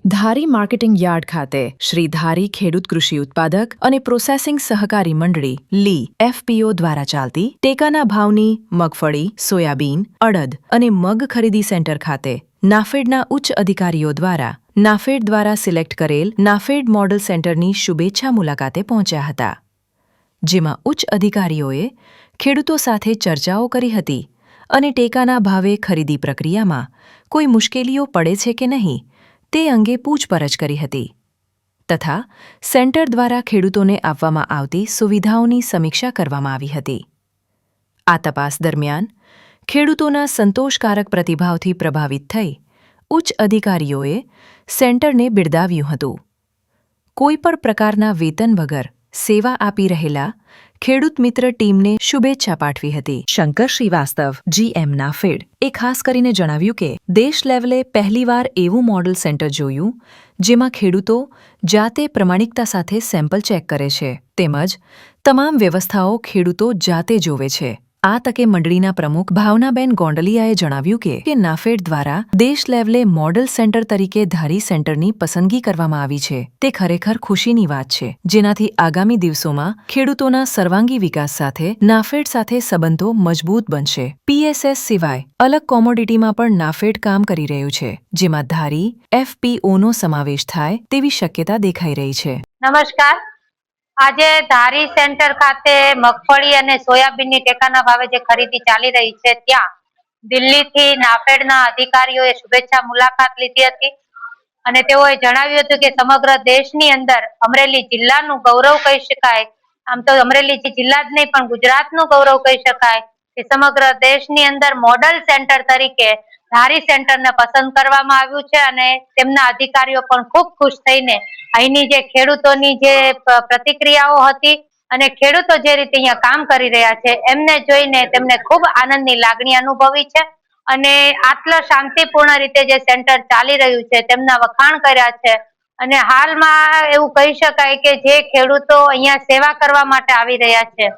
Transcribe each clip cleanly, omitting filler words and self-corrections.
ધારી marketing yard ખાતે શ્રી ધારી ખેડૂત કૃષિ ઉત્પાદક અને પ્રોસેસિંગ સહકારી મંડળી લી એફપીઓ દ્વારા ચાલતી ટેકાના ભાવની મગફળી, સોયાબીન, અડદ અને મગ ખરીદી સેન્ટર ખાતે નાફેડના ઉચ્ચ અધિકારીઓ દ્વારા નાફેડ દ્વારા સિલેક્ટ કરેલ નાફેડ મોડલ સેન્ટરની શુભેચ્છા મુલાકાતે પહોંચ્યા હતા, જેમાં ઉચ્ચ અધિકારીઓએ ખેડૂતો સાથે ચર્ચાઓ કરી હતી અને ટેકાના ભાવે ખરીદી પ્રક્રિયામાં કોઈ મુશ્કેલીઓ પડે છે કે નહીં તે અંગે પૂછપરછ કરી હતી તથા સેન્ટર દ્વારા ખેડૂતોને આપવામાં આવતી સુવિધાઓની સમીક્ષા કરવામાં આવી હતી। આ તપાસ દરમિયાન ખેડૂતોના સંતોષકારક પ્રતિભાવથી પ્રભાવિત થઈ ઉચ્ચ અધિકારીઓએ સેન્ટરને બિરદાવ્યું હતું। કોઈપણ પ્રકારના વેતન વગર સેવા આપી રહેલા ખેડૂત મિત્ર ટીમને શુભેચ્છા પાઠવી હતી। શંકર શ્રીવાસ્તવ જીએમ નાફેડ એ ખાસ કરીને જણાવ્યું કે દેશ લેવલે પહેલીવાર એવું મોડલ સેન્ટર જોયું જેમાં ખેડૂતો જાતે પ્રમાણિકતા સાથે સેમ્પલ ચેક કરે છે તેમજ તમામ વ્યવસ્થાઓ ખેડૂતો જાતે જોવે છે। આ તકે મંડળીના પ્રમુખ ભાવનાબેન ગોંડલિયાએ જણાવ્યું કે નાફેડ દ્વારા દેશ લેવલે મોડલ સેન્ટર તરીકે ધારી સેન્ટરની પસંદગી કરવામાં આવી છે તે ખરેખર ખુશીની વાત છે, જેનાથી આગામી દિવસોમાં ખેડૂતોના સર્વાંગી વિકાસ સાથે નાફેડ સાથે સંબંધો મજબૂત બનશે। પીએસએસ સિવાય અલગ કોમોડિટીમાં પણ નાફેડ કામ કરી રહ્યું છે, જેમાં ધારી એફપીઓનો સમાવેશ થાય તેવી શક્યતા દેખાઈ રહી છે। નમસ્કાર, આજે ધારી સેન્ટર ખાતે મગફળી અને સોયાબીનની ટેકાના ભાવે જે ખરીદી ચાલી રહી છે ત્યાં દિલ્હીથી નાફેડના અધિકારીઓએ શુભેચ્છા મુલાકાત લીધી હતી અને તેઓએ જણાવ્યું હતું કે સમગ્ર દેશની અંદર અમરેલી જિલ્લાનું ગૌરવ કહી શકાય, આમ તો અમરેલી જિલ્લા જ નહીં પણ ગુજરાતનું ગૌરવ કહી શકાય કે સમગ્ર દેશની અંદર મોડલ સેન્ટર તરીકે ધારી સેન્ટરને પસંદ કરવામાં આવ્યું છે અને તેમના અધિકારીઓ પણ ખૂબ ખુશ થઈને અહીંની જે ખેડૂતોની જે પ્રતિક્રિયાઓ હતી અને ખેડૂતો જે રીતે અહીંયા કામ કરી રહ્યા છે એમને જોઈને તેમને ખૂબ આનંદની લાગણી અનુભવી છે અને આટલા શાંતિપૂર્ણ રીતે જે સેન્ટર ચાલી રહ્યું છે તેમના વખાણ કર્યા છે અને હાલમાં એવું કહી શકાય કે જે ખેડૂતો અહીંયા સેવા કરવા માટે આવી રહ્યા છે,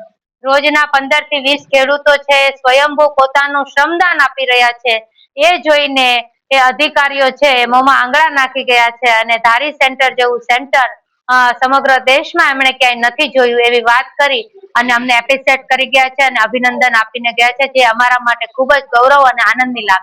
રોજના 15 થી 20 ખેડૂતો છે સ્વયંભૂ પોતાનું શ્રમદાન આપી રહ્યા છે, એ જોઈને એ અધિકારીઓ છે મોંમાં આંગળા નાખી ગયા છે અને ધારી સેન્ટર જેવું સેન્ટર સમગ્ર દેશમાં એમણે ક્યાંય નથી જોયું એવી વાત કરી અને અમને એપ્રિશિએટ કરી ગયા છે અને અભિનંદન આપીને ગયા છે, જે અમારા માટે ખૂબ જ ગૌરવ અને આનંદની લાગણી